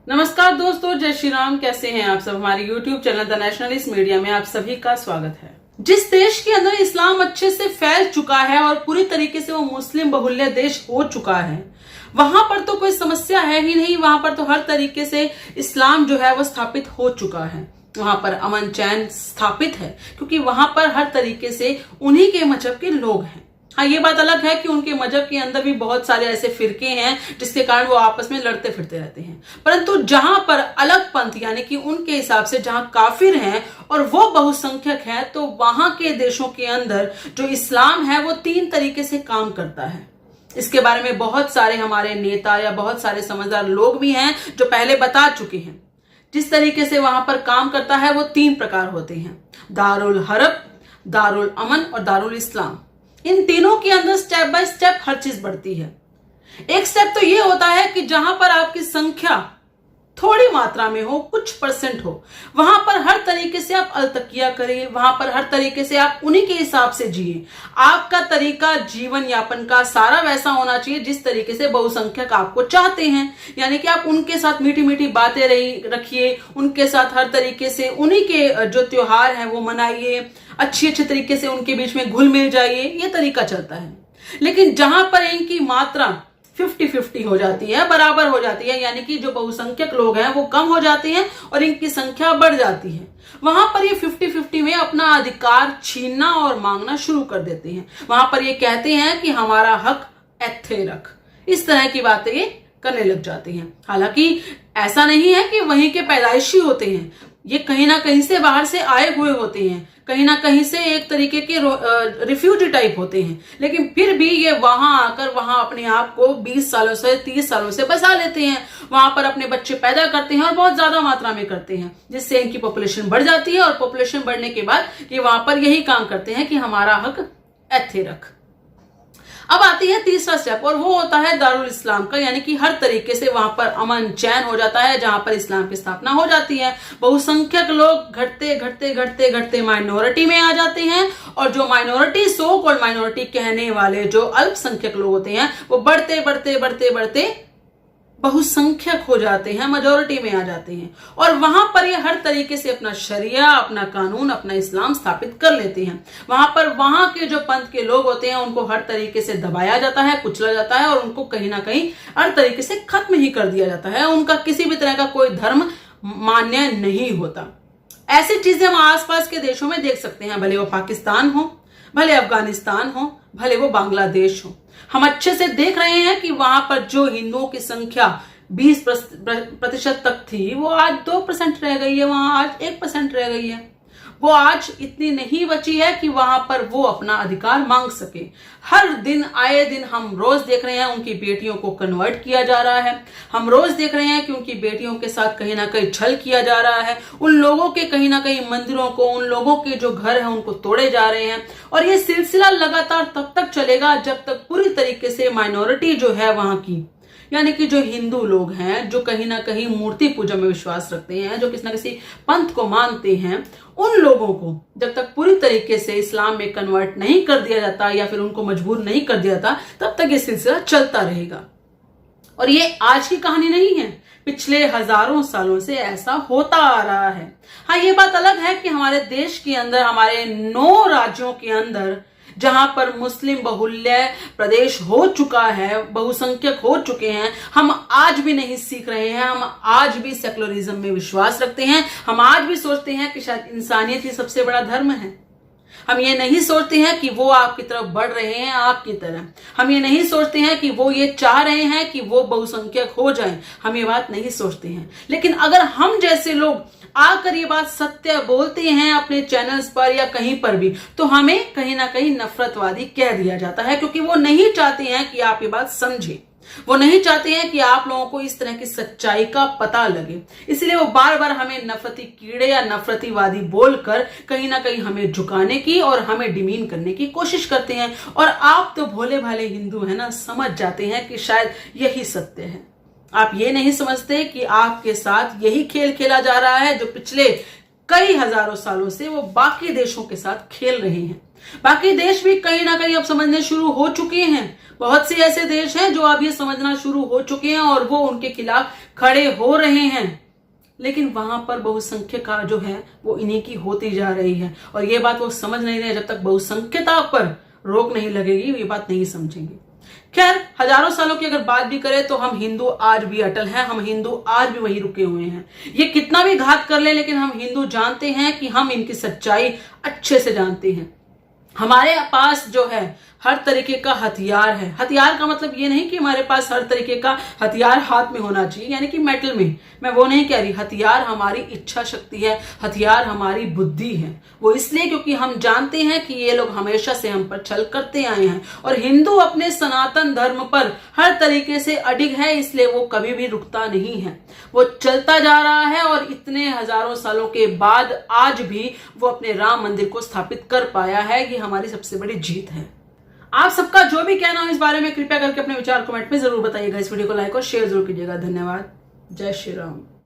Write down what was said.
नमस्कार दोस्तों, जय श्री राम। कैसे हैं आप सब। हमारे YouTube channel the nationalist media में आप सभी का स्वागत है। जिस देश के अंदर इस्लाम अच्छे से फैल चुका है और पूरी तरीके से वो मुस्लिम बहुल्य देश हो चुका है, वहां पर तो कोई समस्या है ही नहीं। वहां पर तो हर तरीके से इस्लाम जो है वो स्थापित हो चुका है। वहां पर अमन चैन स्थापित है क्योंकि वहां पर हर तरीके से उन्हीं के मजहब के लोग हैं। हाँ, ये बात अलग है कि उनके मजहब के अंदर भी बहुत सारे ऐसे फिरके हैं जिसके कारण वो आपस में लड़ते फिरते रहते हैं। परंतु जहां पर अलग पंथ यानी कि उनके हिसाब से जहां काफिर हैं और वो बहुसंख्यक हैं, तो वहां के देशों के अंदर जो इस्लाम है वो 3 तरीके से काम करता है। इसके बारे में बहुत सारे हमारे नेता या बहुत सारे समझदार लोग भी हैं जो पहले बता चुके हैं। जिस तरीके से वहां पर काम करता है वो 3 प्रकार होते हैं: दारुल हरब, दारुल अमन और दारुल इस्लाम। इन तीनों के अंदर स्टेप बाय स्टेप हर चीज बढ़ती है। एक स्टेप तो ये होता है कि जहां पर आपकी संख्या थोड़ी मात्रा में हो, कुछ परसेंट हो, वहां पर हर तरीके से आप अलतकिया करिए, वहां पर हर तरीके से आप उन्हीं के हिसाब से जिए। आपका तरीका जीवन यापन का सारा वैसा होना चाहिए जिस तरीके से बहुसंख्यक आपको चाहते हैं। यानी कि आप उनके साथ मीठी मीठी बातें रखिए, उनके साथ हर तरीके से उन्हीं के जो त्योहार हैं वो मनाइए, अच्छे तरीके से उनके बीच में घुल मिल जाइए। ये तरीका चलता है। लेकिन जहां पर इनकी मात्रा 50-50 हो जाती है, बराबर हो जाती है, यानी कि जो बहुसंख्यक लोग हैं वो कम हो जाते हैं और इनकी संख्या बढ़ जाती है, वहां पर ये 50-50 में अपना अधिकार छीनना और मांगना शुरू कर देते हैं। वहां पर ये कहते हैं कि हमारा हक ऐथे रख, इस तरह की बातें ये करने लग जाती हैं। हालांकि ऐसा नहीं है कि वहीं के पैदाइशी होते हैं, ये कहीं ना कहीं से बाहर से आए हुए होते हैं, कहीं ना कहीं से एक तरीके के रिफ्यूजी टाइप होते हैं। लेकिन फिर भी ये वहां आकर वहां अपने आप को 20 सालों से 30 सालों से बसा लेते हैं। वहां पर अपने बच्चे पैदा करते हैं और बहुत ज्यादा मात्रा में करते हैं, जिससे इनकी पॉपुलेशन बढ़ जाती है। और पॉपुलेशन बढ़ने के बाद ये वहां पर यही काम करते हैं कि हमारा हक ऐथे रख। अब आती है तीसरा स्टेप और वो होता है दारुल इस्लाम का, यानी कि हर तरीके से वहां पर अमन चैन हो जाता है, जहां पर इस्लाम की स्थापना हो जाती है। बहुसंख्यक लोग घटते घटते घटते घटते माइनॉरिटी में आ जाते हैं और जो माइनॉरिटी, सो कॉल्ड माइनॉरिटी कहने वाले जो अल्पसंख्यक लोग होते हैं, वो बढ़ते बढ़ते बढ़ते बढ़ते बहुसंख्यक हो जाते हैं, मेजोरिटी में आ जाते हैं। और वहां पर ये हर तरीके से अपना शरिया, अपना कानून, अपना इस्लाम स्थापित कर लेते हैं। वहां पर वहां के जो पंथ के लोग होते हैं उनको हर तरीके से दबाया जाता है, कुचला जाता है और उनको कहीं ना कहीं हर तरीके से खत्म ही कर दिया जाता है। उनका किसी भी तरह का कोई धर्म मान्य नहीं होता। ऐसी चीजें हम आसपास के देशों में देख सकते हैं, भले वो पाकिस्तान हो, भले अफगानिस्तान हो, भले वो बांग्लादेश हो। हम अच्छे से देख रहे हैं कि वहां पर जो हिंदुओं की संख्या 20% तक थी, वो आज 2% रह गई है, वहां आज 1% रह गई है। वो आज इतनी नहीं बची है कि वहां पर वो अपना अधिकार मांग सके। हर दिन आए दिन हम रोज देख रहे हैं उनकी बेटियों को कन्वर्ट किया जा रहा है। हम रोज देख रहे हैं कि उनकी बेटियों के साथ कहीं ना कहीं छल किया जा रहा है। उन लोगों के कहीं ना कहीं मंदिरों को, उन लोगों के जो घर हैं उनको तोड़े जा रहे हैं। और ये सिलसिला लगातार तब तक चलेगा जब तक पूरी तरीके से माइनॉरिटी जो है वहां की, यानी कि जो हिंदू लोग हैं, जो कहीं ना कहीं मूर्ति पूजा में विश्वास रखते हैं, जो किसी ना किसी पंथ को मानते हैं, उन लोगों को जब तक पूरी तरीके से इस्लाम में कन्वर्ट नहीं कर दिया जाता या फिर उनको मजबूर नहीं कर दिया जाता, तब तक ये सिलसिला चलता रहेगा। और ये आज की कहानी नहीं है, पिछले हजारों सालों से ऐसा होता आ रहा है। हाँ, ये बात अलग है कि हमारे देश के अंदर, हमारे 9 राज्यों के अंदर, जहां पर मुस्लिम बहुल्य प्रदेश हो चुका है, बहुसंख्यक हो चुके हैं, हम आज भी नहीं सीख रहे हैं। हम आज भी सेकुलरिज्म में विश्वास रखते हैं। हम आज भी सोचते हैं कि शायद इंसानियत ही सबसे बड़ा धर्म है। हम ये नहीं सोचते हैं कि वो आपकी तरफ बढ़ रहे हैं आपकी तरह। हम ये नहीं सोचते हैं कि वो ये चाह रहे हैं कि वो बहुसंख्यक हो जाएं। हम ये बात नहीं सोचते हैं। लेकिन अगर हम जैसे लोग आकर ये बात सत्य बोलते हैं अपने चैनल्स पर या कहीं पर भी, तो हमें कहीं ना कहीं नफरतवादी कह दिया जाता है, क्योंकि वो नहीं चाहते हैं कि आप ये बात समझें। वो नहीं चाहते हैं कि आप लोगों को इस तरह की सच्चाई का पता लगे। इसलिए वो बार बार हमें नफरती कीड़े या नफरतीवादी बोलकर कहीं ना कहीं हमें झुकाने की और हमें डिमीन करने की कोशिश करते हैं। और आप तो भोले भाले हिंदू है ना, समझ जाते हैं कि शायद यही सत्य है। आप ये नहीं समझते कि आपके साथ यही खेल खेला जा रहा है जो पिछले कई हजारों सालों से वो बाकी देशों के साथ खेल रहे हैं। बाकी देश भी कहीं ना कहीं अब समझने शुरू हो चुके हैं। बहुत से ऐसे देश हैं जो अब ये समझना शुरू हो चुके हैं और वो उनके खिलाफ खड़े हो रहे हैं। लेकिन वहां पर बहुसंख्यता जो है वो इन्हीं की होती जा रही है और ये बात वो समझ नहीं रहे। जब तक बहुसंख्यता पर रोक नहीं लगेगी ये बात नहीं समझेंगे। खैर, हजारों सालों की अगर बात भी करें तो हम हिंदू आज भी अटल हैं, हम हिंदू आज भी वहीं रुके हुए हैं। ये कितना भी घात कर ले, लेकिन हम हिंदू जानते हैं कि हम इनकी सच्चाई अच्छे से जानते हैं। हमारे पास जो है हर तरीके का हथियार है। हथियार का मतलब ये नहीं कि हमारे पास हर तरीके का हथियार हाथ में होना चाहिए, यानी कि मेटल में, मैं वो नहीं कह रही। हथियार हमारी इच्छा शक्ति है, हथियार हमारी बुद्धि है। वो इसलिए क्योंकि हम जानते हैं कि ये लोग हमेशा से हम पर छल करते आए हैं और हिंदू अपने सनातन धर्म पर हर तरीके से अडिग है, इसलिए वो कभी भी रुकता नहीं है। वो चलता जा रहा है और इतने हजारों सालों के बाद आज भी वो अपने राम मंदिर को स्थापित कर पाया है। ये हमारी सबसे बड़ी जीत है। आप सबका जो भी कहना हो इस बारे में कृपया करके अपने विचार कमेंट में जरूर बताइएगा। इस वीडियो को लाइक और शेयर जरूर कीजिएगा। धन्यवाद। जय श्री राम।